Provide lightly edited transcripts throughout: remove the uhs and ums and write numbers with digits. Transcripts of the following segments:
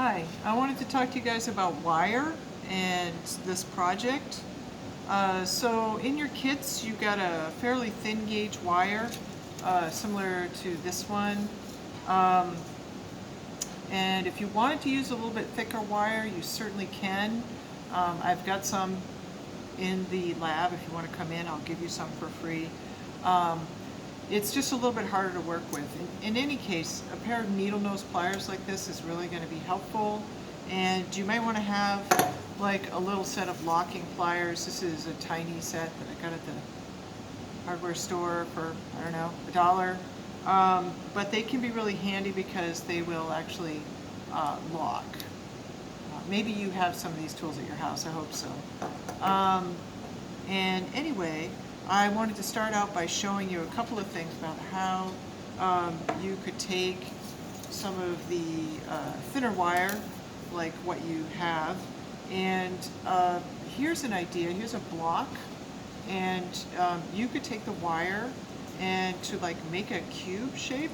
Hi, I wanted to talk to you guys about wire and this project. So in your kits, you've got a fairly thin gauge wire, similar to this one. Um, and if you wanted to use a little bit thicker wire, you certainly can. I've got some in the lab. If you want to come in, I'll give you some for free. Um, it's just a little bit harder to work with. In any case, a pair of needle nose pliers like this is really going to be helpful. And you might want to have like a little set of locking pliers. This is a tiny set that I got at the hardware store for, I don't know, $1. But they can be really handy because they will actually lock. Maybe you have some of these tools at your house, I hope so. And anyway, I wanted to start out by showing you a couple of things about how you could take some of the thinner wire, like what you have, and here's an idea. Here's a block, and you could take the wire and to like make a cube shape.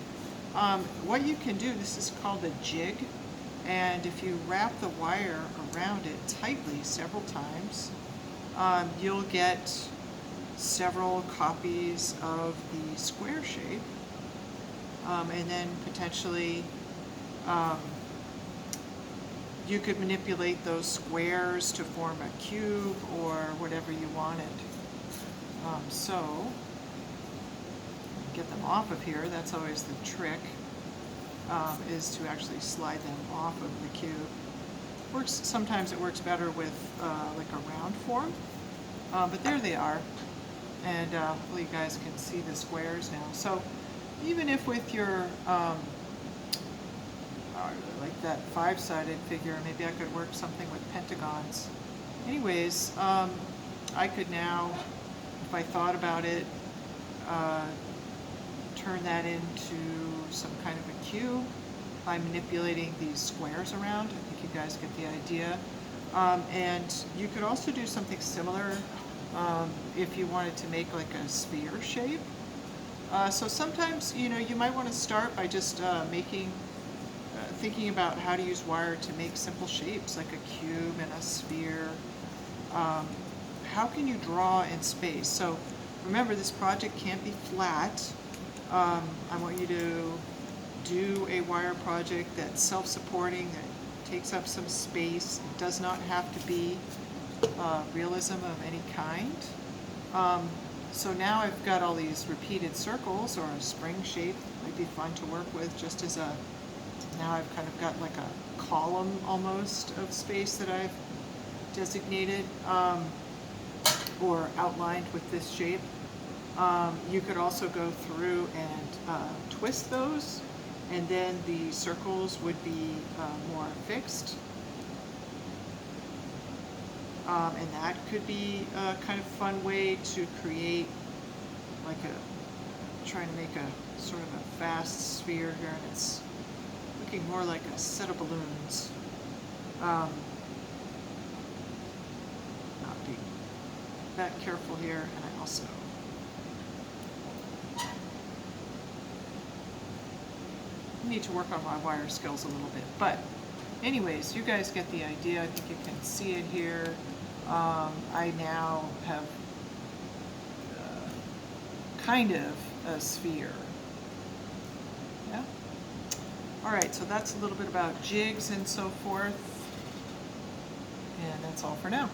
What you can do, this is called a jig, and if you wrap the wire around it tightly several times, you'll get several copies of the square shape, and then potentially you could manipulate those squares to form a cube or whatever you wanted. So get them off of here. That's always the trick, is to actually slide them off of the cube. Sometimes it works better with like a round form, but there they are. And hopefully you guys can see the squares now. So even if with your, like that 5-sided figure, maybe I could work something with pentagons. Anyways, I could now, if I thought about it, turn that into some kind of a cube by manipulating these squares around. I think you guys get the idea. And you could also do something similar if you wanted to make like a sphere shape. So sometimes, you might want to start by just thinking about how to use wire to make simple shapes like a cube and a sphere. How can you draw in space? So remember, this project can't be flat. I want you to do a wire project that's self-supporting, that takes up some space. It does not have to be realism of any kind. So now I've got all these repeated circles, or a spring shape might be fun to work with, just as now I've kind of got like a column almost of space that I've designated or outlined with this shape. You could also go through and twist those, and then the circles would be more fixed. And that could be a kind of fun way to create like trying to make a sort of a fast sphere here, and it's looking more like a set of balloons. Not being that careful here, and I also need to work on my wire skills a little bit. But anyways, you guys get the idea. I think you can see it here. I now have kind of a sphere. Yeah? Alright, so that's a little bit about jigs and so forth. And that's all for now.